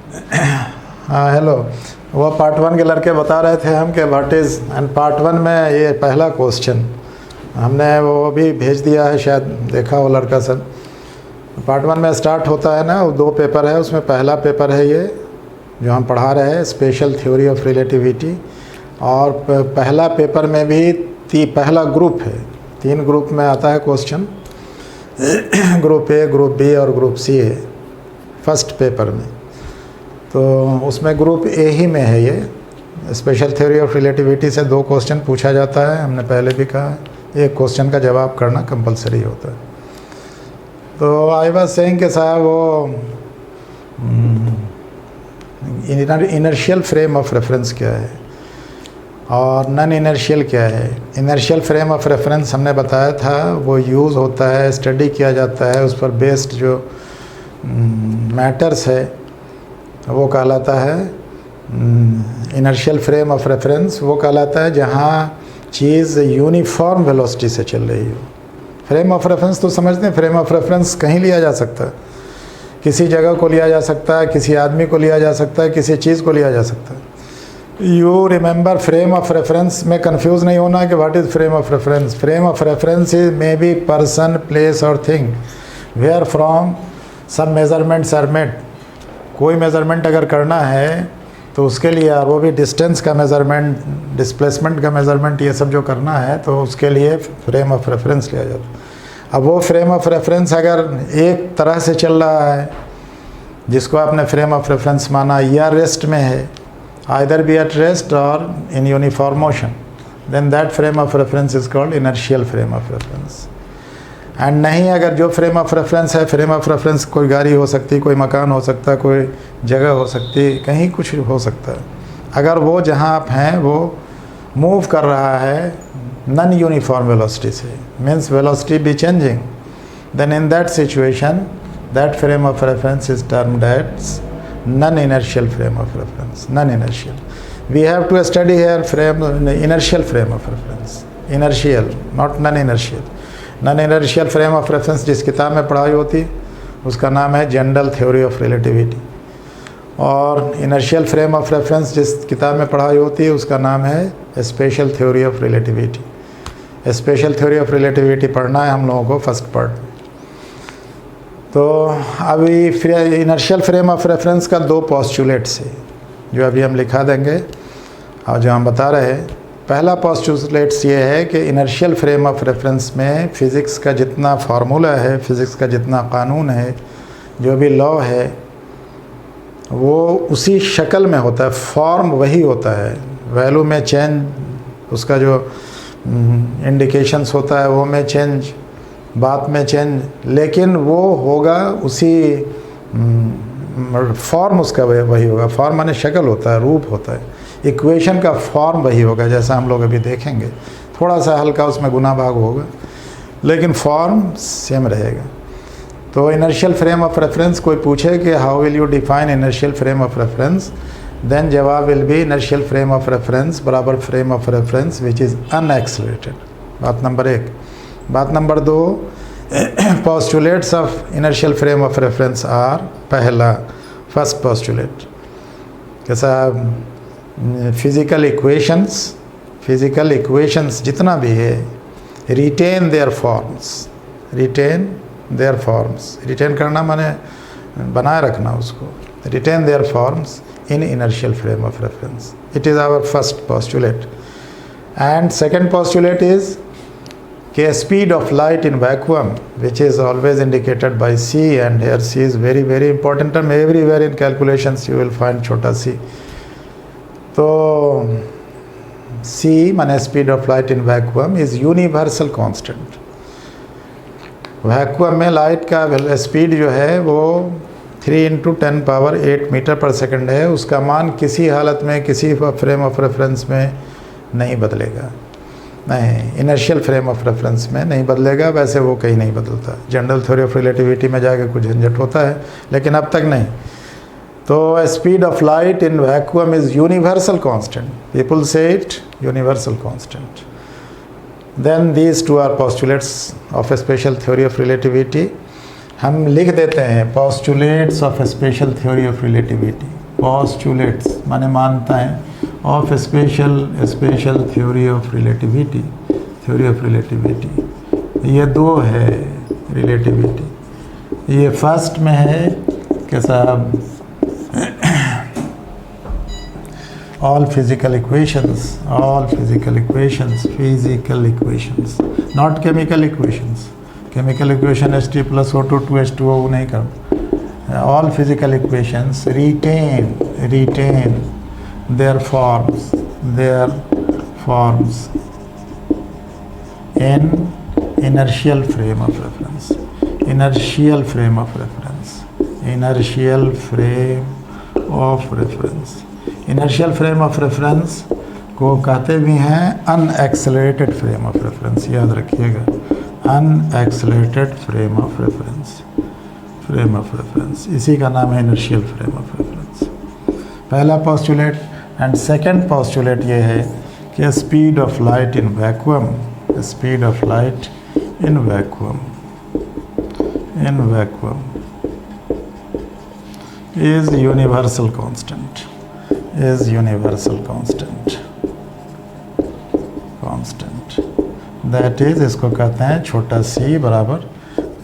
हाँ हेलो। वो पार्ट 1 के लड़के बता रहे थे हम कि व्हाट इज़, एंड पार्ट 1 में ये पहला क्वेश्चन हमने वो भी भेज दिया है, शायद देखा वो लड़का सब। पार्ट 1 में स्टार्ट होता है ना, वो 2 पेपर है, उसमें पहला पेपर है ये जो हम पढ़ा रहे हैं, स्पेशल थ्योरी ऑफ रिलेटिविटी। और पहला पेपर में भी पहला ग्रुप है, 3 ग्रुप में आता है question, group A, group B और ग्रुप सी है फर्स्ट पेपर में। तो उसमें ग्रुप ए ही में है ये स्पेशल थ्योरी ऑफ रिलेटिविटी से 2 क्वेश्चन पूछा जाता है, हमने पहले भी कहा है, एक क्वेश्चन का जवाब करना कंपलसरी होता है। तो आई वाज सेइंग कि साहब वो इनर्शियल फ्रेम ऑफ रेफरेंस क्या है और नॉन इनर्शियल क्या है। इनर्शियल फ्रेम ऑफ रेफरेंस हमने बताया था, वो यूज़ होता है, स्टडी किया जाता है, उस पर बेस्ड जो मैटर्स है वो कहलाता है इनर्शियल फ्रेम ऑफ रेफरेंस। वो कहलाता है जहाँ चीज़ यूनिफॉर्म वेलोसिटी से चल रही हो। फ्रेम ऑफ रेफरेंस तो समझते हैं, फ्रेम ऑफ रेफरेंस कहीं लिया जा सकता है, किसी जगह को लिया जा सकता है, किसी आदमी को लिया जा सकता है, किसी चीज़ को लिया जा सकता है। You remember frame of reference में कंफ्यूज नहीं होना कि what is frame of reference. Frame of reference is may be person, place और थिंग वेयर फ्रॉम सब मेजरमेंट्स आर मेड। कोई मेज़रमेंट अगर करना है तो उसके लिए, और वो भी डिस्टेंस का मेज़रमेंट, डिस्प्लेसमेंट का मेज़रमेंट, ये सब जो करना है तो उसके लिए फ्रेम ऑफ रेफरेंस लिया जाता है। अब वो फ्रेम ऑफ रेफरेंस अगर एक तरह से चल रहा है जिसको आपने फ्रेम ऑफ रेफरेंस माना, या रेस्ट में है, आइदर बी एट रेस्ट और in uniform motion, then that frame of reference is called inertial frame of reference. And नहीं, अगर जो फ्रेम ऑफ रेफरेंस है, फ्रेम ऑफ रेफरेंस कोई गाड़ी हो सकती, कोई मकान हो सकता, कोई जगह हो सकती, कहीं कुछ हो सकता है, अगर वो जहाँ आप हैं वो मूव कर रहा है नॉन यूनिफॉर्म वेलोसिटी से, means velocity be changing, then in that situation that frame of reference is termed as non inertial frame of reference. Non inertial, we have to study here frame inertial frame of reference, inertial not non inertial. Non inertial frame of reference जिस किताब में पढ़ाई होती उसका नाम है general theory of relativity, और inertial frame of reference जिस किताब में पढ़ाई होती है उसका नाम है special theory of relativity. Special theory of relativity पढ़ना है हम लोगों को फर्स्ट पार्ट में। तो अभी इनर्शियल फ्रेम ऑफ रेफरेंस का 2 पोस्टुलेट्स है जो अभी हम लिखा देंगे और जो हम बता रहे हैं। पहला पोस्टुलेट्स ये है कि इनर्शियल फ्रेम ऑफ रेफरेंस में फ़िज़िक्स का जितना फार्मूला है, फ़िज़िक्स का जितना कानून है, जो भी लॉ है, वो उसी शक्ल में होता है, फॉर्म वही होता है, वैल्यू में चेंज, उसका जो इंडिकेशंस होता है वो में चेंज, बात में चेंज, लेकिन वो होगा उसी फॉर्म, उसका वही होगा। फॉर्म माने शक्ल होता है, रूप होता है। इक्वेशन का फॉर्म वही होगा जैसा हम लोग अभी देखेंगे, थोड़ा सा हल्का उसमें गुना भाग होगा, लेकिन फॉर्म सेम रहेगा। तो इनर्शियल फ्रेम ऑफ रेफरेंस, कोई पूछे कि how will you define inertial frame of reference, then जवाब will be inertial frame of reference बराबर frame of reference which is unaccelerated. बात नंबर 1। बात number 2, postulates of inertial frame of reference are, पहला first postulate कैसा, physical equations जितना भी है, retain their forms, retain their forms, retain करना माने बनाए रखना उसको, retain their forms in inertial frame of reference. It is our first postulate. And second postulate is कि speed of light in vacuum, which is always indicated by c, and here c is very very important term, everywhere in calculations you will find छोटा c। तो c माने speed of light in vacuum is universal constant. Vacuum में light का speed जो है वो 3 × 10⁸ metre पर second है। उसका मान किसी हालत में, किसी फ्रेम ऑफ रेफरेंस में नहीं बदलेगा, नहीं, इनर्शियल फ्रेम ऑफ रेफरेंस में नहीं बदलेगा, वैसे वो कहीं नहीं बदलता। जनरल थ्योरी ऑफ रिलेटिविटी में जाके कुछ झंझट होता है, लेकिन अब तक नहीं। तो speed of light in vacuum is universal constant, people say it universal constant. Then these 2 are postulates of a special theory of relativity, हम लिख देते हैं postulates of special theory of relativity. Postulates माने मानता है, of special theory of relativity, theory of relativity. ये दो है रिलेटिविटी। ये फर्स्ट में है कि साहब all physical equations, not chemical equations. Chemical equation H3 plus O2 2H2O नहीं कर। All physical equations retain their forms in inertial frame of reference. Inertial frame of reference. Inertial frame of reference को कहते भी हैं unaccelerated frame of reference. याद रखिएगा, unaccelerated frame of reference, इसी का नाम है इनर्शियल फ्रेम ऑफ रेफरेंस। पहला पोस्टुलेट। एंड सेकंड पोस्टुलेट ये है कि speed of light in vacuum, speed of light in vacuum is universal constant, that is, इसको कहते हैं छोटा c बराबर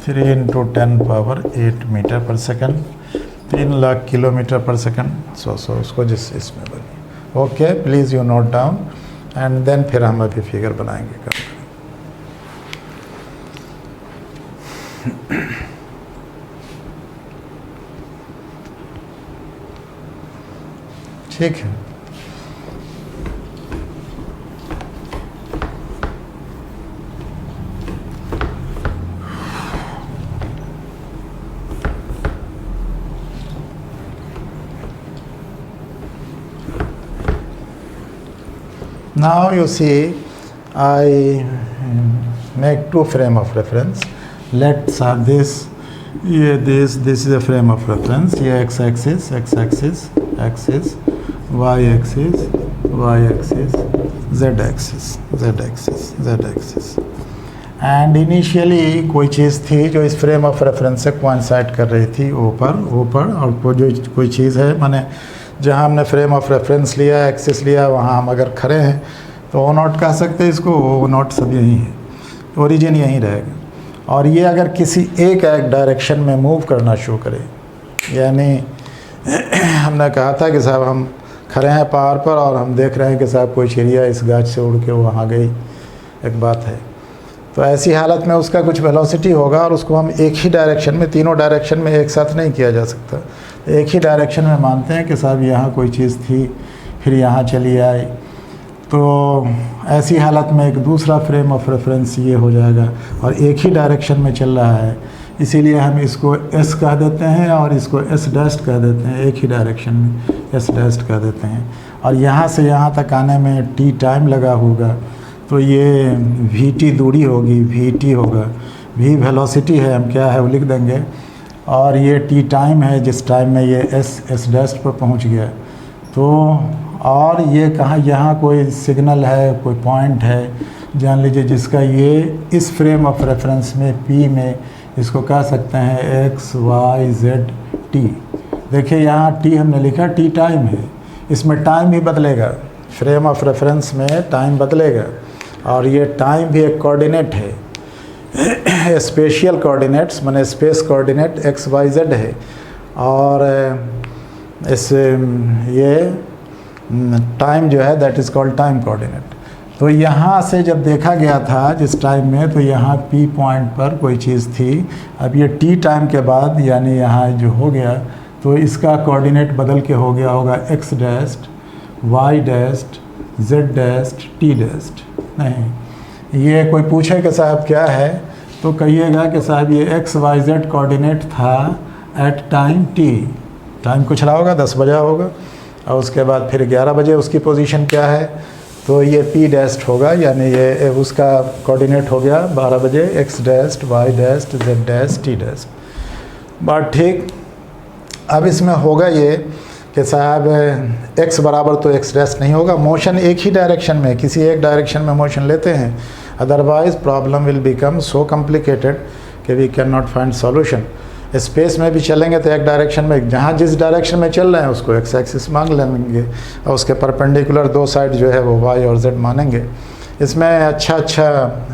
3 × 10⁸ मीटर पर सेकंड, 3 लाख किलोमीटर पर सेकंड। सो उसको जिस इसमें बने। Okay, please you note down and then फिर हम अभी फिगर बनाएंगे। ठीक है। Now you see, I make two frame of reference. Let's have this. This is a frame of reference. ये x-axis, y-axis, z-axis. And initially कोई चीज़ थी जो इस फ्रेम ऑफ रेफरेंस से कोइंसाइड कर रही थी ऊपर और जो कोई चीज़ है, माने जहाँ हमने फ्रेम ऑफ रेफरेंस लिया, एक्सिस लिया, वहाँ हम अगर खड़े हैं तो ओ नॉट कह सकते हैं इसको। ओ नॉट सब यहीं है, ओरिजिन यहीं रहेगा। और ये अगर किसी एक डायरेक्शन में मूव करना शुरू करे, यानी हमने कहा था कि साहब हम खड़े हैं पहाड़ पर और हम देख रहे हैं कि साहब कोई चिड़िया इस गाछ से उड़ के वहाँ गई, एक बात है। तो ऐसी हालत में उसका कुछ वेलोसिटी होगा और उसको हम एक ही डायरेक्शन में, तीनों डायरेक्शन में एक साथ नहीं किया जा सकता। एक ही डायरेक्शन में मानते हैं कि साहब यहाँ कोई चीज़ थी, फिर यहाँ चली आई। तो ऐसी हालत में एक दूसरा फ्रेम ऑफ रेफरेंस ये हो जाएगा और एक ही डायरेक्शन में चल रहा है, इसीलिए हम इसको एस कह देते हैं और इसको एस डैश कह देते हैं। एक ही डायरेक्शन में एस डैश कह देते हैं। और यहाँ से यहाँ तक आने में टी टाइम लगा होगा, तो ये वी टी दूरी होगी, वी टी होगा। वी वेलोसिटी है, हम क्या है वो लिख देंगे, और ये टी टाइम है जिस टाइम में ये एस डैश पर पहुँच गया। तो और ये कहाँ, यहाँ कोई सिग्नल है, कोई पॉइंट है, जान लीजिए, जिसका ये इस फ्रेम ऑफ रेफरेंस में पी में इसको कह सकते हैं एक्स वाई जेड टी। देखिए यहाँ टी हमने लिखा, टी टाइम है, इसमें टाइम भी बदलेगा, फ्रेम ऑफ रेफरेंस में टाइम बदलेगा। और ये टाइम भी एक कोऑर्डिनेट है, स्पेशियल कोऑर्डिनेट्स माने space coordinate X Y Z है। और इस ये टाइम जो है that is called time coordinate. तो यहाँ से जब देखा गया था जिस टाइम में, तो यहाँ पी पॉइंट पर कोई चीज़ थी। अब ये टी टाइम के बाद यानी यहाँ जो हो गया, तो इसका कोऑर्डिनेट बदल के हो गया होगा x dashed, Y dashed, Z dashed, T dashed. नहीं, ये कोई पूछे कि साहब क्या है, तो कहिएगा कि साहब ये एक्स वाई जेड कोऑर्डिनेट था एट टाइम टी। टाइम कुछ रहा होगा, 10 बजा होगा, और उसके बाद फिर 11 बजे उसकी पोजीशन क्या है, तो ये पी डैस्ट होगा, यानी ये उसका कोऑर्डिनेट हो गया 12 बजे, X dashed, Y dashed, Z dashed, T dashed. बात ठीक। अब इसमें होगा ये कि साहब एक्स बराबर तो एक्स डैश नहीं होगा, मोशन एक ही डायरेक्शन में, किसी एक डायरेक्शन में मोशन लेते हैं, otherwise problem will become so complicated कि we can not find solution. Space में भी चलेंगे तो एक डायरेक्शन में, जहाँ जिस डायरेक्शन में चल रहे हैं उसको एक्स एक्सिस मान लेंगे और उसके परपेंडिकुलर दो साइड जो है वो वाई और जेड मानेंगे। इसमें अच्छा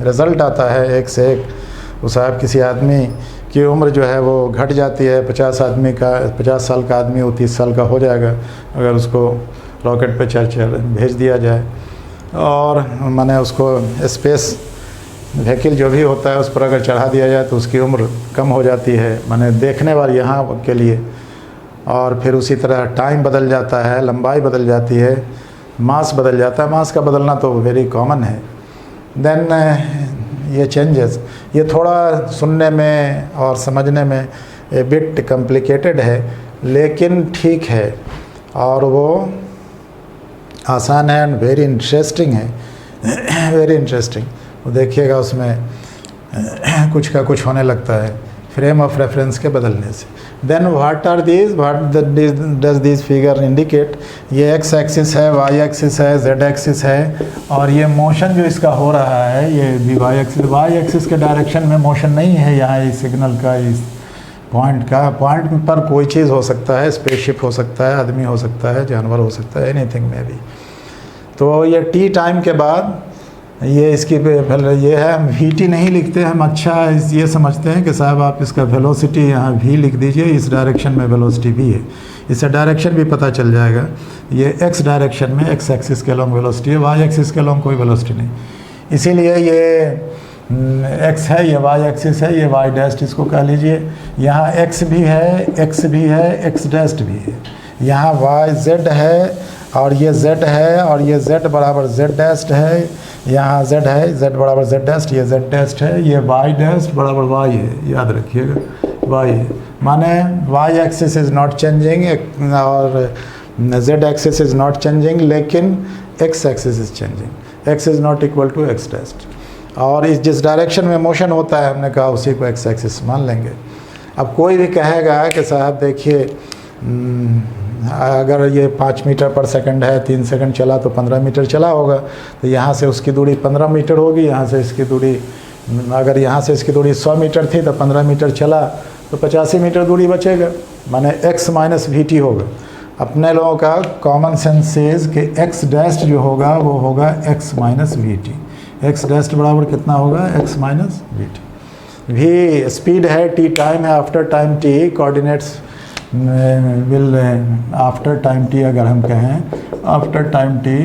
रिज़ल्ट आता है एक से एक। वो साहब किसी आदमी की उम्र जो है वो घट जाती है, 50 साल का आदमी वो 30 साल का हो जाएगा अगर उसको रॉकेट पे भेज दिया जाए, और माने उसको स्पेस व्हीकल जो भी होता है उस पर अगर चढ़ा दिया जाए तो उसकी उम्र कम हो जाती है, माने देखने वाले यहाँ के लिए। और फिर उसी तरह टाइम बदल जाता है, लंबाई बदल जाती है, मास बदल जाता है। मास का बदलना तो वेरी कॉमन है। देन ये चेंजेस, ये थोड़ा सुनने में और समझने में ए बिट कॉम्प्लिकेटेड है, लेकिन ठीक है और वो आसान है एंड वेरी इंटरेस्टिंग है, वेरी इंटरेस्टिंग। वो देखिएगा उसमें कुछ का कुछ होने लगता है फ्रेम ऑफ रेफरेंस के बदलने से। Then what are these, what does these figure indicate. ये एक्स एक्सिस है, वाई एक्सिस है, जेड एक्सिस है, और ये मोशन जो इसका हो रहा है ये भी वाई एक्सिस के डायरेक्शन में मोशन नहीं है यहाँ इस सिग्नल का, इस पॉइंट का। पॉइंट पर कोई चीज़ हो सकता है, स्पेसशिप हो सकता है, आदमी हो सकता है, जानवर हो सकता है, एनीथिंग में भी। तो ये टी टाइम के बाद ये इसकी ये है, हम वी टी नहीं लिखते, हम अच्छा ये समझते हैं कि साहब आप इसका वेलोसिटी यहाँ वी लिख दीजिए, इस डायरेक्शन में वेलोसिटी वी है, इससे डायरेक्शन भी पता चल जाएगा। ये एक्स डायरेक्शन में एक्स एक्सिस के लॉन्ग वेलोसिटी है, वाई एक्सिस के लॉन्ग कोई वेलोसिटी नहीं, इसीलिए ये एक्स है, ये वाई एक्सिस है, ये वाई डैस्ट इसको कह लीजिए। यहाँ एक्स भी है, एक्स भी है, एक्स डैस्ट भी है। यहाँ वाई जेड है और ये जेड है, और ये जेड बराबर जेड डैस्ट है। यहाँ जेड है, जेड बराबर जेड डैस्ट, ये जेड डैस्ट है, ये वाई डैस्ट बराबर वाई है, याद रखिएगा वाई है। माने Y axis is not changing और Z axis is not changing, लेकिन X axis is changing. X is not equal to X dash, और इस जिस डायरेक्शन में मोशन होता है हमने कहा उसी को एक्स एक्सिस मान लेंगे। अब कोई भी कहेगा कि साहब देखिए अगर ये 5 मीटर पर सेकंड है, 3 सेकंड चला तो 15 मीटर चला होगा, तो यहाँ से उसकी दूरी 15 मीटर होगी, यहाँ से इसकी दूरी, अगर यहाँ से इसकी दूरी 100 मीटर थी तो 15 मीटर चला तो 85 मीटर दूरी बचेगा, माने x माइनस वी टी होगा। अपने लोगों का कॉमन सेंस सेज कि x डैस्ट जो होगा वो होगा x minus V T. X dashed बराबर कितना होगा, x minus V T. V speed है, टी टाइम है, after time T coordinates will, after time T अगर हम कहें, आफ्टर टाइम टी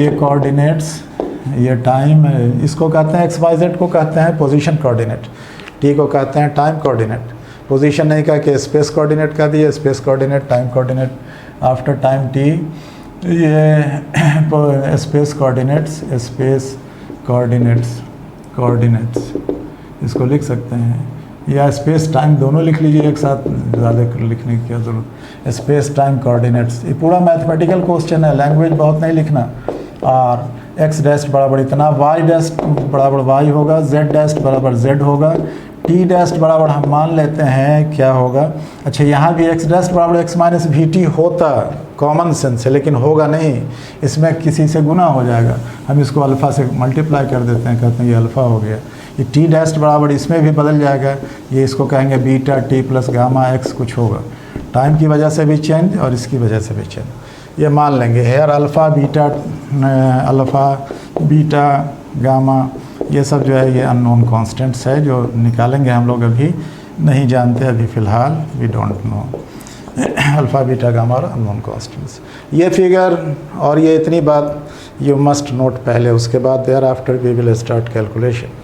ये कोऑर्डिनेट्स, ये टाइम, इसको कहते हैं एक्स वाई जेड को कहते हैं पोजीशन कोऑर्डिनेट, टी को कहते हैं टाइम कोऑर्डिनेट। पोजीशन नहीं कहा कि स्पेस कोऑर्डिनेट का दिए, space coordinate, time coordinate. After time T ये स्पेस कोऑर्डिनेट्स, स्पेस कोऑर्डिनेट्स इसको लिख सकते हैं, या स्पेस टाइम दोनों लिख लीजिए एक साथ, ज़्यादा लिखने की क्या ज़रूरत। स्पेस टाइम कोऑर्डिनेट्स, ये पूरा मैथमेटिकल क्वेश्चन है, लैंग्वेज बहुत नहीं लिखना। और एक्स डैस्ट बराबर इतना, वाई डैस्ट बराबर वाई होगा, जेड डैस्ट बराबर जेड होगा, टी डैस्ट बराबर हम मान लेते हैं क्या होगा। अच्छा यहाँ भी एक्स डैस्ट बराबर एक्स माइनस वी टी होता, कॉमन सेंस है, लेकिन होगा नहीं, इसमें किसी से गुना हो जाएगा, हम इसको अल्फ़ा से मल्टीप्लाई कर देते हैं, कहते हैं ये अल्फ़ा हो गया। ये टी डैस्ट बराबर इसमें भी बदल जाएगा, ये इसको कहेंगे beta T plus gamma X कुछ होगा, टाइम की वजह से भी चेंज और इसकी वजह से भी चेंज, ये मान लेंगे। हेयर अल्फ़ा बीटा गामा ये सब जो है ये अननोन कॉन्स्टेंट्स है, जो निकालेंगे हम लोग, अभी नहीं जानते, अभी फ़िलहाल we don't know alpha beta gamma और अननोन कॉन्स्टेंट्स। ये फिगर और ये इतनी बात यू मस्ट नोट पहले, उसके बाद there after we will start calculation.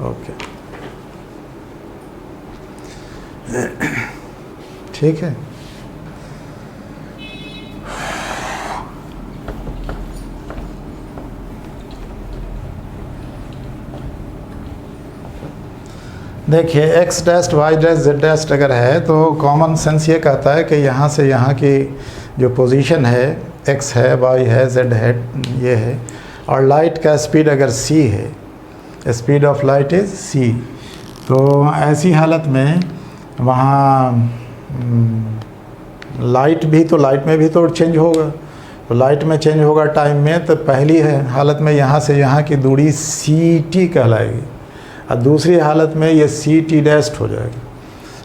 Okay ठीक है। देखिए X dashed Y dashed Z dashed अगर है तो कॉमन सेंस ये कहता है कि यहाँ से यहाँ की जो पोजीशन है, एक्स है, वाई है, जेड है, ये है, और लाइट का स्पीड अगर सी है, speed of light is C, तो ऐसी हालत में वहाँ लाइट भी, तो लाइट में भी तो चेंज होगा, तो लाइट में चेंज होगा टाइम में, तो पहली है हालत में यहाँ से यहाँ की दूरी सी टी कहलाएगी, और दूसरी हालत में ये सी टी डैस्ट हो जाएगा।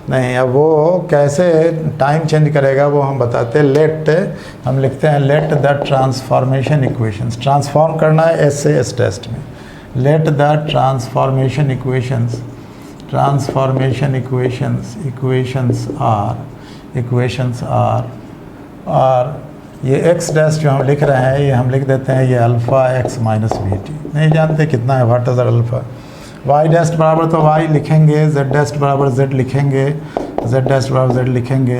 नहीं, अब वो कैसे टाइम चेंज करेगा वो हम बताते हैं। लेट, हम लिखते हैं let the transformation equations, transform करना है एस से एस टेस्ट में। Let the transformation equations, transformation equations are और ये एक्स डैश जो हम लिख रहे हैं ये हम लिख देते हैं ये alpha X minus V T. नहीं जानते कितना है, what is alpha. Y dashed बराबर तो वाई लिखेंगे, जेड डैस्ट बराबर जेड लिखेंगे, जेड डैस्ट बराबर जेड लिखेंगे,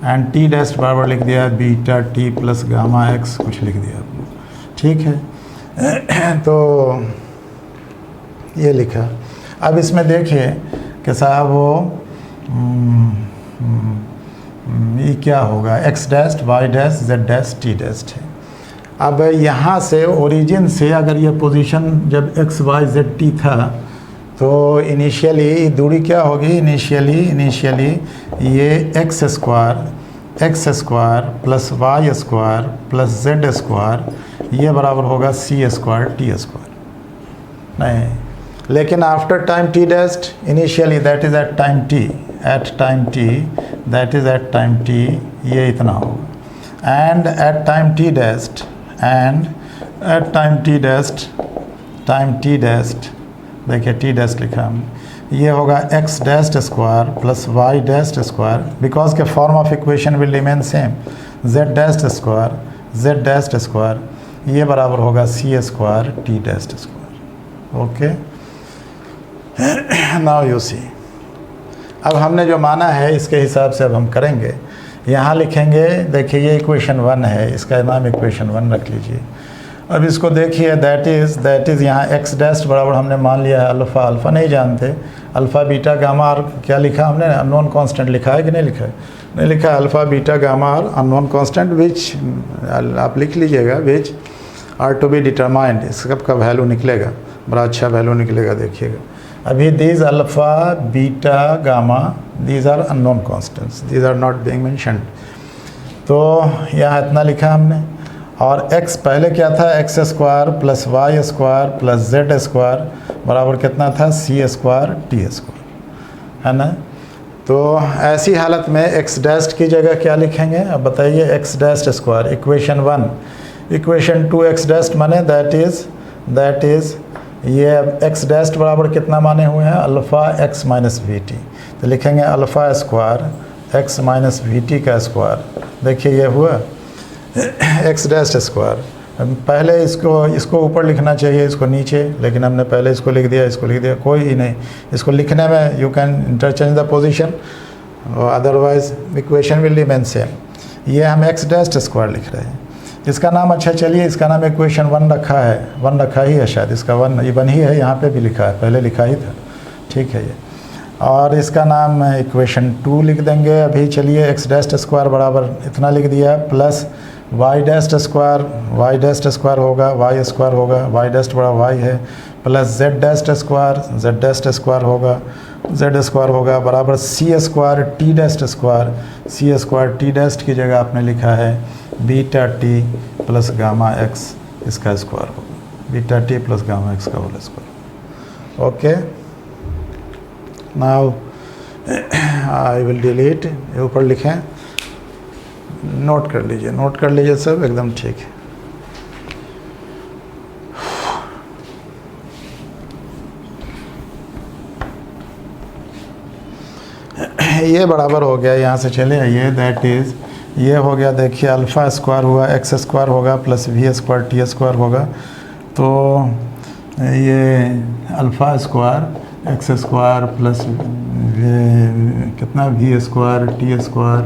एंड टी डैस्ट बराबर लिख दिया beta T plus gamma X कुछ लिख दिया आपने, ठीक है। तो ये लिखा। अब इसमें देखिए कि साहब वो ये क्या होगा, x dashed Y dash Z dash T dashed है। अब यहाँ से ओरिजिन से अगर ये पोजीशन जब एक्स वाई जेड टी था तो इनिशियली दूरी क्या होगी, इनिशियली ये x square plus Y square plus Z square ये बराबर होगा सी स्क्वायर टी स्क्वायर। नहीं, लेकिन after time t dashed initially that is at time T ये इतना होगा, and at time t dashed देखिए टी डैस्ट लिखा हमने, ये होगा x dashed square plus y dashed square because के form of equation will remain same, z dashed square ये बराबर होगा c square T dashed square. Okay, now you see. अब हमने जो माना है इसके हिसाब से अब हम करेंगे। यहाँ लिखेंगे, देखिए ये इक्वेशन 1 है, इसका नाम इक्वेशन 1 रख लीजिए। अब इसको देखिए दैट इज़ यहाँ एक्स डैस्ट बराबर हमने मान लिया है अल्फ़ा नहीं जानते, अल्फ़ा बीटा गामा आर क्या लिखा हमने, अननोन कांस्टेंट लिखा है कि नहीं लिखा है, नहीं लिखा है, alpha beta gamma are unknown constant which आप लिख लीजिएगा which are to be determined, इस सब का वैल्यू निकलेगा, बड़ा अच्छा वैल्यू निकलेगा देखिएगा। अभी these alpha beta gamma these are unknown constants, these are not being mentioned. तो यहाँ इतना लिखा हमने, और x पहले क्या था, X square plus Y square plus Z square बराबर कितना था, सी स्क्वायर टी स्क्वायर, है ना। तो ऐसी हालत में x डैस्ट की जगह क्या लिखेंगे, अब बताइए, x dashed square equation 1, equation 2 x dashed माने दैट इज़ ये x डैस्ट बराबर कितना माने हुए हैं, alpha X minus V T, तो लिखेंगे alpha square x minus V T का स्क्वायर। देखिए ये हुआ एक्स डैस्ट स्क्वायर। पहले इसको ऊपर लिखना चाहिए, इसको नीचे, लेकिन हमने पहले इसको लिख दिया, कोई नहीं, इसको लिखने में you can interchange the position, otherwise equation will remain same. ये हम एक्स डैस्ट स्क्वायर लिख रहे हैं, इसका नाम अच्छा चलिए इसका नाम इक्वेशन 1 रखा ही है शायद, इसका 1 ही है, यहाँ पे भी लिखा है, पहले लिखा ही था, ठीक है ये। और इसका नाम इक्वेशन 2 लिख देंगे अभी। चलिए एक्स डैस्ट स्क्वायर बराबर इतना लिख दिया प्लस वाई डैस्ट स्क्वायर होगा, वाई स्क्वायर होगा, वाई डैस्ट बड़ा वाई है, प्लस जेड डैस्ट स्क्वायर होगा बराबर सी स्क्वायर टी डैस्ट की जगह आपने लिखा है beta T plus gamma x इसका स्क्वायर होगा, beta T plus gamma x का whole square. Okay, now I will delete, ऊपर लिखें, नोट कर लीजिए सब एकदम ठीक है। ये बराबर हो गया, यहाँ से चले आइए, दैट इज़ ये हो गया, देखिए अल्फ़ा स्क्वायर हुआ, एक्स स्क्वायर होगा plus we square T square होगा, तो ये alpha square x square plus कितना v square T square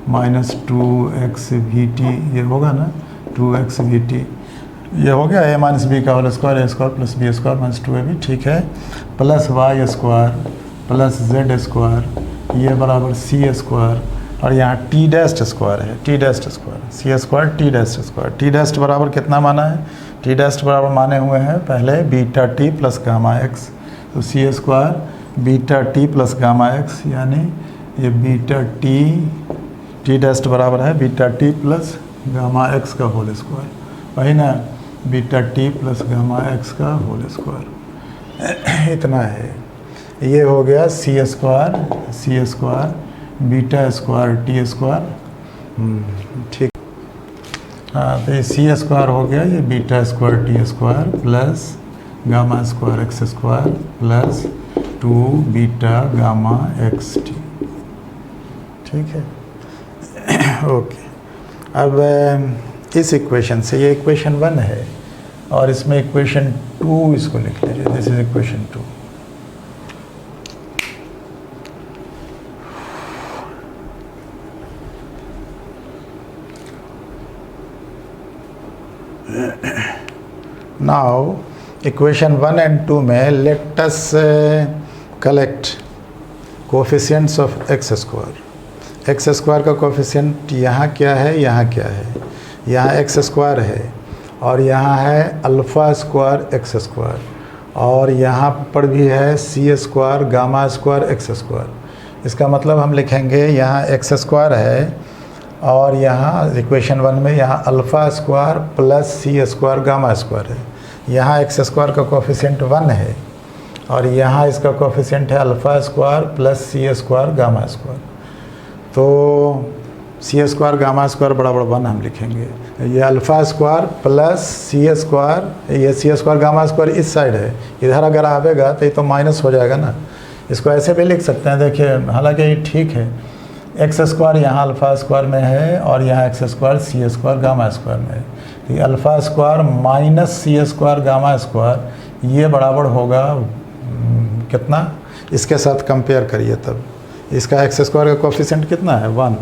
minus 2x we t, ये होगा ना 2x वी टी, ये हो गया a माइनस बी का whole square, a square plus B square minus 2ab, ठीक है, plus Y square plus Z square ये बराबर सी स्क्वायर, और यहाँ टी डैस्ट स्क्वायर है, T dashed square T dashed बराबर कितना माना है, टी डैस्ट बराबर माने हुए हैं पहले beta T plus gamma x, तो c square beta T plus gamma x, यानी ये बीटा टी डैस्ट बराबर है beta T plus gamma x का होल स्क्वायर, वही ना, beta T plus gamma x का होल स्क्वायर, इतना है। ये हो गया c square beta square T square, ठीक। हाँ, तो ये सी स्क्वायर हो गया, ये beta square T square plus gamma square x square plus 2 beta gamma x T, ठीक है। ओके, अब इस इक्वेशन से, ये इक्वेशन 1 है और इसमें इक्वेशन 2 इसको लिख लीजिए, this is equation 2। Now equation 1 and 2 में let us collect coefficients of x square। x square का कोफिशिएंट यहाँ क्या है, यहाँ क्या है, यहाँ x स्क्वायर है और यहाँ है अल्फ़ा स्क्वायर एक्स स्क्वायर, और यहाँ पर भी है c square gamma square x square. इसका मतलब हम लिखेंगे यहाँ x स्क्वायर है और यहाँ इक्वेशन 1 में यहाँ alpha square plus C square gamma square है। यहाँ एक्स स्क्वायर का कोफिशिएंट 1 है और यहाँ इसका कोफिशिएंट है alpha square plus C square gamma square. तो सी स्क्वायर गामा स्क्वायर बराबर 1 हम लिखेंगे। ये alpha square plus C square, ये सी स्क्वायर गामा स्क्वायर इस साइड है, इधर अगर आवेगा तो ये तो माइनस हो जाएगा ना। इसको ऐसे भी लिख सकते हैं, देखिए, हालांकि ये ठीक है, एक्स स्क्वायर यहाँ अल्फ़ा स्क्वायर में है और यहाँ एक्स स्क्वायर सी स्क्वायर गामा स्क्वायर में है। तो ये alpha square minus c square gamma square ये बराबर होगा कितना, इसके साथ कंपेयर करिए तब। इसका एक्स स्क्वायर का कोफिशिएंट कितना है 1,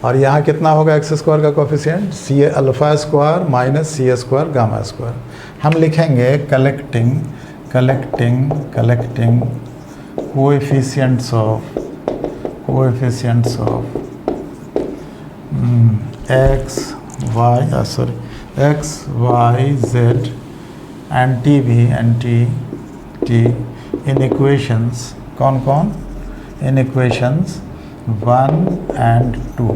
और यहाँ कितना होगा एक्स स्क्वायर का coefficient c alpha square minus c square gamma square. हम लिखेंगे collecting coefficients of x, y, z and t भी इन इक्वेशंस कौन in equations 1 and 2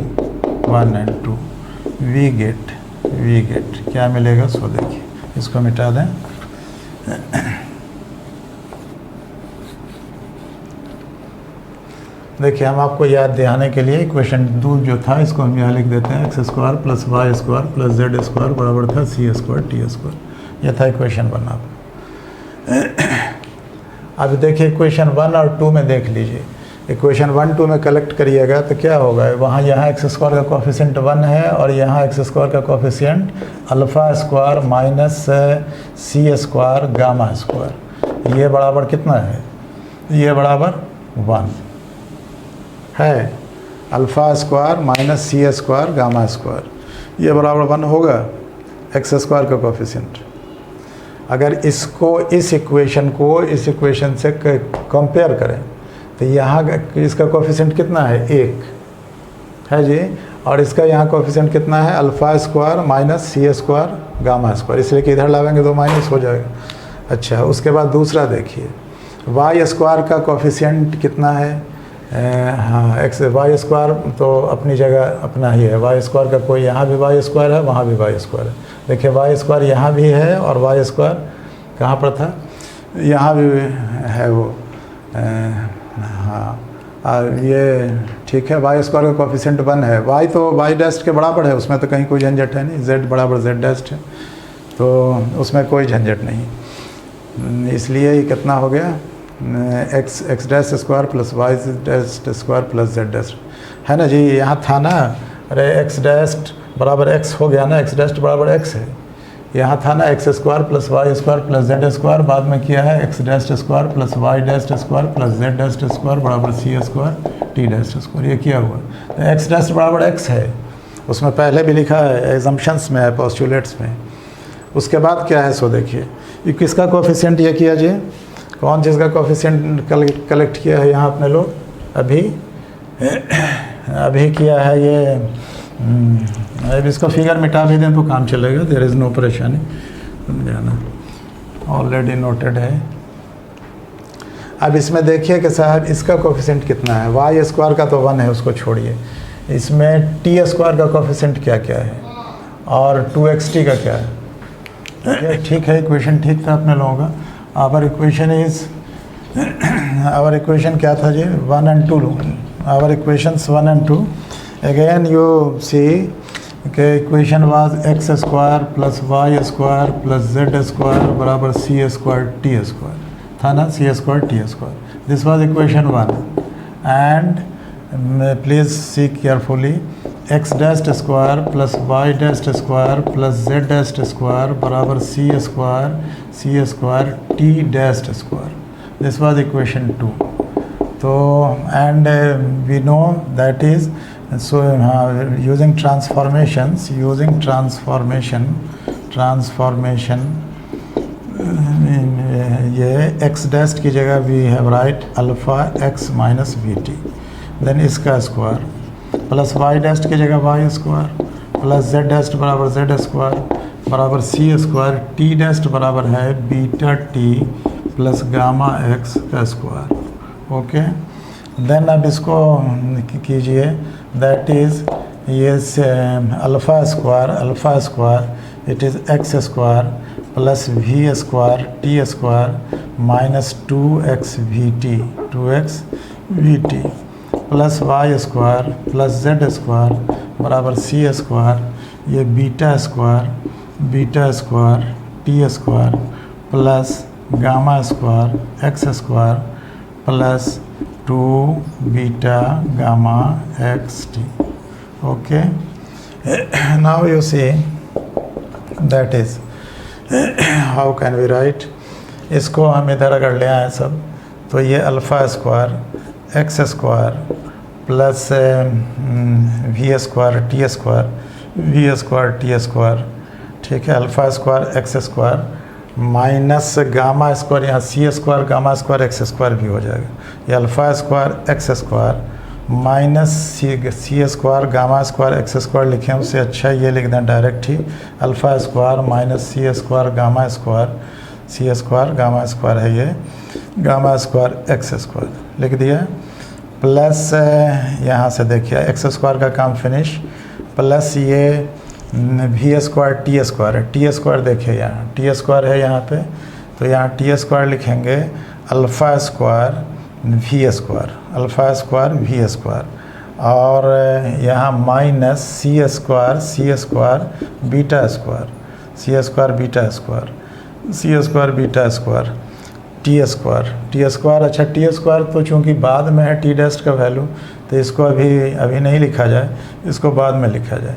we get क्या मिलेगा, सो देखिए, इसको मिटा दें। देखिए, हम आपको याद दिलाने के लिए इक्वेशन 2 जो था इसको हम यहाँ लिख देते हैं, X square plus Y square plus Z square बराबर था सी स्क्वायर टी स्क्वायर। यह था इक्वेशन 1। आप अब देखिए इक्वेशन 1 और 2 में देख लीजिए, इक्वेशन 1 2 में कलेक्ट करिएगा तो क्या होगा, वहाँ यहाँ एक्स स्क्वायर का कोफिशिएंट 1 है और यहाँ एक्स स्क्वायर का coefficient alpha square minus c square gamma square, ये बराबर कितना है, ये बराबर 1 है। Alpha square minus c square gamma square ये बराबर 1 होगा एक्स स्क्वायर का कोफिशिएंट। अगर इसको इस इक्वेशन से कंपेयर करें तो यहाँ इसका कोफिशिएंट कितना है, 1 है जी, और इसका यहाँ कोफिशिएंट कितना है, alpha square minus c square gamma square, इसलिए कि इधर लाएंगे तो माइनस हो जाएगा। अच्छा, उसके बाद दूसरा देखिए, वाई स्क्वायर का कोफिशिएंट कितना है, हाँ एक्स वाई स्क्वायर तो अपनी जगह अपना ही है, वाई स्क्वायर का कोई यहाँ भी वाई स्क्वायर है, वहाँ भी वाई स्क्वायर है। देखिए वाई स्क्वायर यहाँ भी है और वाई स्क्वायर कहाँ पर था, यहाँ भी है वो, हाँ ये ठीक है। वाई स्क्वायर का कोफिशिएंट 1 है, वाई तो वाई डैश के बराबर है, उसमें तो कहीं कोई झंझट है नहीं, जेड बराबर जेड डैश है तो उसमें कोई झंझट नहीं, इसलिए ये कितना हो गया, X dash square plus Y dash square plus Z dash है ना जी। यहाँ था ना, अरे एक्स डैश बराबर एक्स हो गया ना, एक्स डैश बराबर एक्स है, यहाँ था ना X square plus Y square plus Z square, बाद में किया है X dash square plus Y dash square plus Z dash square बराबर सी स्क्वायर टी डैश स्क्वायर, ये किया हुआ। तो एक्स डैश बराबर एक्स है, उसमें पहले भी लिखा है, एग्जम्पशंस में है, पोस्टुलेट्स में। उसके बाद क्या है, सो देखिए ये किसका कोफिशिएंट ये किया जी, कौन चीज़ का कोफिशिएंट कलेक्ट किया है यहाँ अपने लोग, अभी किया है ये, अब इसको फिगर मिटा भी दें तो काम चलेगा, देयर इज़ नो परेशानी, समझाना ऑलरेडी नोटेड है। अब इसमें देखिए कि साहब इसका कोफिशिएंट कितना है, वाई स्क्वायर का तो 1 है, उसको छोड़िए, इसमें टी स्क्वायर का कोफिशिएंट क्या क्या है और 2xt का क्या है। ठीक है, इक्वेशन ठीक था अपने लोगों का। Our equation is our equation क्या था जी, 1 and 2, our equations 1 and 2. Again you see के equation was x square plus Y square plus Z square बराबर सी स्क्वायर टी स्क्वायर था ना, c square T square. This was equation 1. And please see carefully, x dashed square plus y dashed square plus z dashed square बराबर सी square T dashed square. This was equation 2. तो and we know that is so using transformation ये x dashed की जगह we have write alpha x minus V T, then इसका square plus y dashed की जगह y square plus z dashed बराबर z square बराबर c square, t dashed बराबर है beta t plus gamma x का स्क्वायर. ओके, देन अब इसको कीजिए, दैट इज़ ये alpha square it is X square plus we square T square minus 2x we T plus Y square plus Z square बराबर सी square, ये beta square T square plus gamma square x square plus 2 beta gamma xt. Okay, now you see that is how can we write, इसको हम इधर अगर ले आए सब, तो ये alpha square x square plus we square T square, ठीक है, alpha square x square minus gamma square, यहाँ c square gamma square x square भी हो जाएगा. ये alpha square x square minus c square gamma square x square लिखें, उससे अच्छा ये लिख दें डायरेक्ट ही, alpha square minus c square gamma square है ये, गामा स्क्वायर एक्स स्क्वायर लिख दिया. प्लस यहाँ से देखिए एक्स स्क्वायर का काम फिनिश, प्लस ये वी स्क्वायर टी स्क्वायर देखिए यहाँ टी स्क्वायर है यहाँ पे, तो यहाँ टी स्क्वायर लिखेंगे अल्फ़ा स्क्वायर वी स्क्वायर और यहाँ minus c square beta square T square. अच्छा, टी स्क्वायर तो चूँकि बाद में है टी डैस्ट का वैल्यू, तो इसको अभी नहीं लिखा जाए, इसको बाद में लिखा जाए.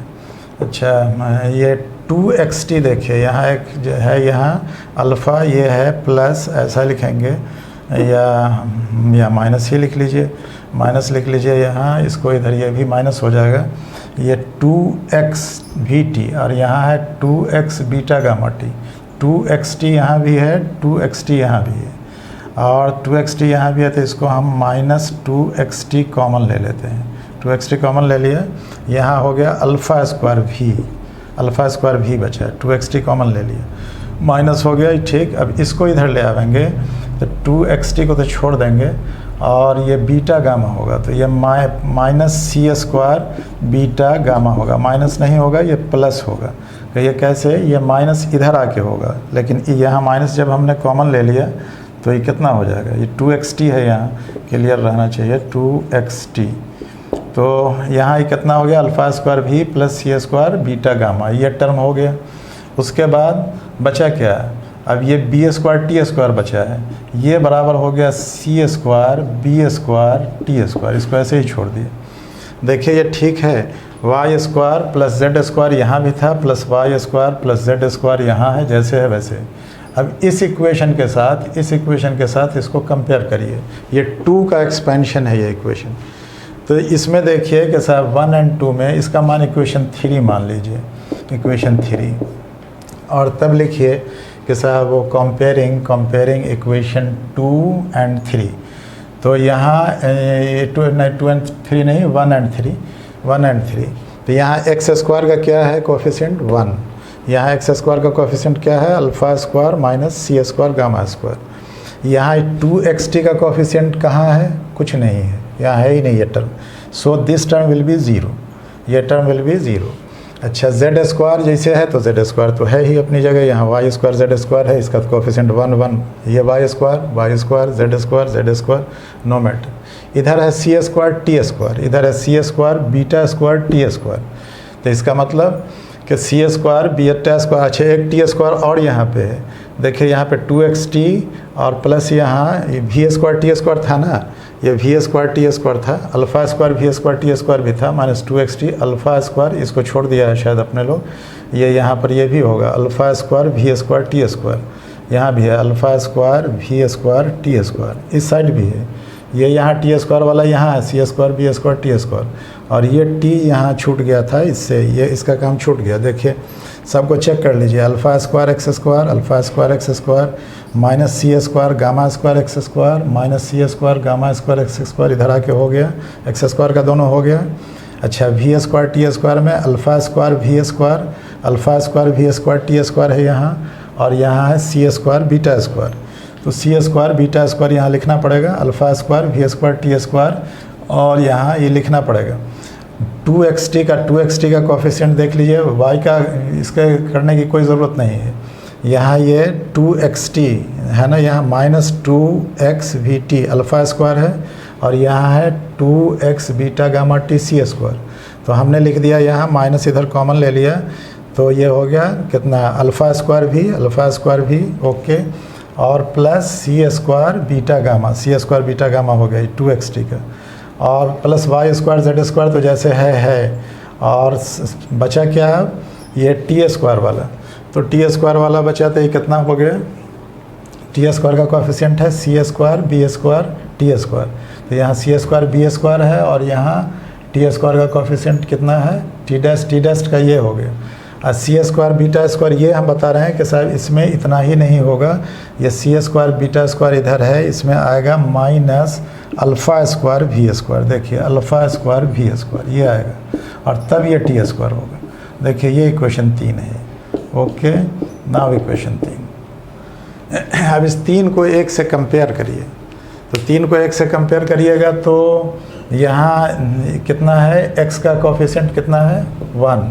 अच्छा, ये 2xt देखिए, यहाँ एक जो है यहाँ अल्फ़ा ये है प्लस ऐसा लिखेंगे या माइनस ही लिख लीजिए यहाँ, इसको इधर ये भी माइनस हो जाएगा. ये 2x वी और यहाँ है 2x beta gamma T, 2xt यहाँ भी है 2xt यहाँ भी है और 2xt यहाँ भी है, तो इसको हम माइनस 2xt कॉमन ले लेते हैं. 2xt कॉमन ले लिया, यहाँ हो गया अल्फ़ा स्क्वायर भी बचा है, 2xt कॉमन ले लिया, माइनस हो गया, ठीक. अब इसको इधर ले आवेंगे तो 2xt को तो छोड़ देंगे और ये बीटा गामा होगा, तो ये minus c square beta gamma होगा, माइनस नहीं होगा, ये प्लस होगा. तो ये कैसे, ये माइनस इधर आके होगा, लेकिन यहाँ माइनस जब हमने कॉमन ले लिया तो ये कितना हो जाएगा, ये 2xt है, यहाँ क्लियर रहना चाहिए 2xt. तो यहाँ ये कितना हो गया, अल्फ़ा स्क्वायर भी plus C square beta gamma, ये टर्म हो गया. उसके बाद बचा क्या, अब ये बी स्क्वायर टी स्क्वायर बचा है, ये बराबर हो गया c square b square T square, इसको ऐसे ही छोड़ दिए. देखिए ये ठीक है, y square plus Z square यहाँ भी था, plus Y square plus Z square यहाँ है, जैसे है वैसे. अब इस इक्वेशन के साथ इसको कंपेयर करिए, ये 2 का एक्सपेंशन है ये इक्वेशन. तो इसमें देखिए कि साहब 1 और 2 में इसका मान इक्वेशन 3 मान लीजिए, इक्वेशन 3, और तब लिखिए कि साहब वो कंपेयरिंग इक्वेशन 2 और 3. तो यहाँ 2 और 3 नहीं, 1 और 3. तो यहाँ एक्स स्क्वायर का क्या है कोफिशिएंट 1, यहाँ एक्स स्क्वायर का कोफिशिएंट क्या है alpha square minus c square gamma square. यहाँ 2xt का कोफिशिएंट कहाँ है, कुछ नहीं है, यहाँ है ही नहीं ये term. So this term will be 0, ये टर्म विल बी 0. अच्छा जेड स्क्वायर जैसे है तो जेड स्क्वायर तो है ही अपनी जगह, यहाँ वाई स्क्वायर जेड स्क्वायर है, इसका कोफिशिएंट 1 1, ये y square Z square no matter. इधर है सी स्क्वायर टी स्क्वायर, इधर है c square beta square T square, तो इसका मतलब कि सी स्क्वायर बीटा स्क्वायर, अच्छा एक टी स्क्वायर और यहाँ पे है, देखिए यहाँ पे 2xt और प्लस यहाँ वी स्क्वायर टी स्क्वायर था ना, ये वी स्क्वायर टी स्क्वायर था, alpha square we square T square भी था, माइनस 2xt अल्फ़ा स्क्वायर, इसको छोड़ दिया है शायद अपने लोग, ये यहाँ पर ये भी होगा alpha square we square T square, यहाँ भी है alpha square we square T square, इस साइड भी है, ये यहाँ टी स्क्वायर वाला यहाँ है c square b square T square, और ये टी यहाँ छूट गया था इससे, ये इसका काम छूट गया। देखिए सबको चेक कर लीजिए, alpha square x square minus c square gamma square x square minus c square gamma square x square, इधर आके हो गया एक्स स्क्वायर का दोनों हो गया। अच्छा वी स्क्वायर टी स्क्वायर में alpha square we square T square है यहाँ, और यहाँ है सी स्क्वायर बीटा स्क्वायर, तो सी स्क्वायर बीटा स्क्वायर यहाँ लिखना पड़ेगा, alpha square we square T square, और यहाँ ये लिखना पड़ेगा 2xt का कोफिशिएंट देख लीजिए, y का इसके करने की कोई ज़रूरत नहीं है, यहाँ ये 2xt है ना, यहाँ minus 2x we T alpha square है, और यहाँ है 2x beta gamma T C square, तो हमने लिख दिया यहाँ माइनस इधर कॉमन ले लिया, तो ये हो गया कितना अल्फ़ा स्क्वायर भी ओके, और plus C square beta gamma हो गया 2xt का, और plus Y square Z square तो जैसे है, और बचा क्या ये टी स्क्वायर वाला, तो टी स्क्वायर वाला बचा तो ये कितना हो गया, टी स्क्वायर का कोफिशिएंट है c square b square T square, तो यहाँ सी स्क्वायर बी स्क्वायर है, और यहाँ टी स्क्वायर का कोफिशिएंट कितना है टी डैश का ये हो गया, और सी स्क्वायर बीटा स्क्वायर ये हम बता रहे हैं कि साहब इसमें इतना ही नहीं होगा, ये सी स्क्वायर बीटा स्क्वायर इधर है, इसमें आएगा minus alpha square we square, देखिए अल्फ़ा स्क्वायर वी स्क्वायर ये आएगा, और तब ये टी स्क्वायर होगा। देखिए ये इक्वेशन 3 है, ओके नाउ इक्वेशन 3। अब इस 3 को 1 से कंपेयर करिए, तो 3 को 1 से कंपेयर करिएगा तो यहाँ कितना है, x का कोफिशिएंट कितना है 1,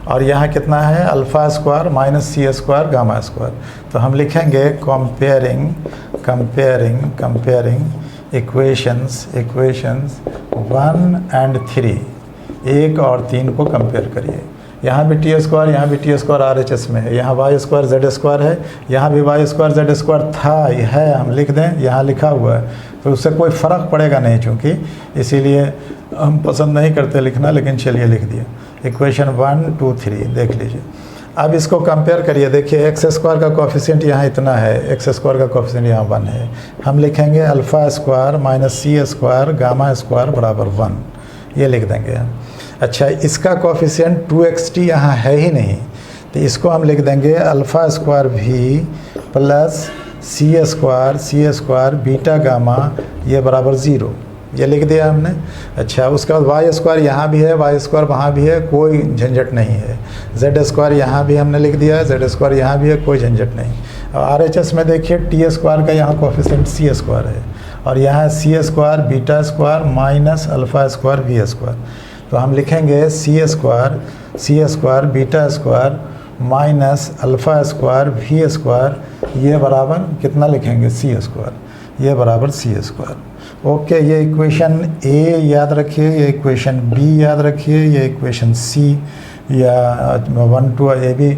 और यहाँ कितना है alpha square minus c square gamma square, तो हम लिखेंगे कंपेयरिंग इक्वेशंस 1 and 3, 1 और 3 को कंपेयर करिए, यहाँ भी T square R H S में है, यहाँ वाई स्क्वायर जेड स्क्वायर है, यहाँ भी वाई स्क्वायर जेड स्क्वायर था है, हम लिख दें यहाँ लिखा हुआ है, तो उससे कोई फ़र्क पड़ेगा नहीं, चूँकि इसीलिए हम पसंद नहीं करते लिखना, लेकिन चलिए लिख दिए इक्वेशन 1 2 3 देख लीजिए। अब इसको कंपेयर करिए, देखिए एक्स स्क्वायर का कोफिशिएंट यहाँ इतना है, एक्स स्क्वायर का कोफिशिएंट यहाँ 1 है, हम लिखेंगे alpha square minus c square gamma square बराबर 1, ये लिख देंगे हम। अच्छा इसका कोफिशिएंट 2xt यहाँ है ही नहीं, तो इसको हम लिख देंगे अल्फ़ा स्क्वायर भी plus C square beta gamma ये बराबर 0, ये लिख दिया हमने। अच्छा उसके बाद वाई स्क्वायर यहाँ भी है, वाई स्क्वायर वहाँ भी है, कोई झंझट नहीं है। जेड स्क्वायर यहाँ भी हमने लिख दिया है, जेड स्क्वायर यहाँ भी है, कोई झंझट नहीं। और आर एच एस में देखिए टी स्क्वायर का यहाँ कोफिशिएंट सी स्क्वायर है, और यहाँ c square beta square minus alpha square we square, तो हम लिखेंगे c square beta square minus alpha square we square, ये बराबर कितना लिखेंगे सी स्क्वायर, ये बराबर सी स्क्वायर। ओके ये इक्वेशन ए याद रखिए, ये इक्वेशन बी याद रखिए, ये इक्वेशन सी या 1 2 ए बी,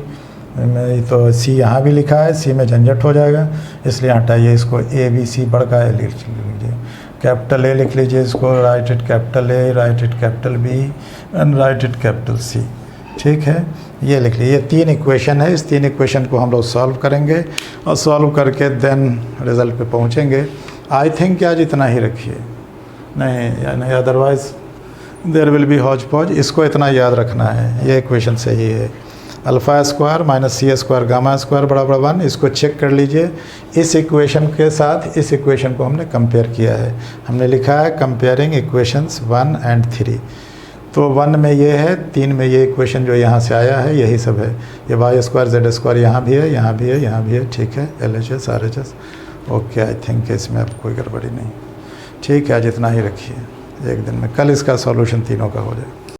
तो सी यहाँ भी लिखा है, सी में झंझट हो जाएगा, इसलिए हटाइए इसको, ए बी सी बड़का ए लिख लीजिए, कैपिटल ए लिख लीजिए इसको, write it capital A, write it capital B and write it capital C, ठीक है। ये लिख लीजिए, ये 3 इक्वेशन है, इस 3 इक्वेशन को हम लोग सॉल्व करेंगे और सॉल्व करके देन रिज़ल्ट पे पहुँचेंगे। आई थिंक कि आज इतना ही रखिए, नहीं अदरवाइज़ देयर विल बी हौज पौज, इसको इतना याद रखना है, ये इक्वेशन सही है। Alpha square minus c square gamma square बराबर 1, इसको चेक कर लीजिए। इस इक्वेशन के साथ इस इक्वेशन को हमने कंपेयर किया है, हमने लिखा है कंपेयरिंग इक्वेशंस 1 and 3, तो 1 में ये है, 3 में ये इक्वेशन जो यहाँ से आया है यही सब है। ये वाई स्क्वायर जेड स्क्वायर यहाँ भी है, यहाँ भी है, यहाँ भी है, ठीक है, L H S R H S. Okay I think इसमें अब कोई गड़बड़ी नहीं, ठीक है, आज इतना ही रखिए, एक दिन में कल इसका सॉल्यूशन तीनों का हो जाए।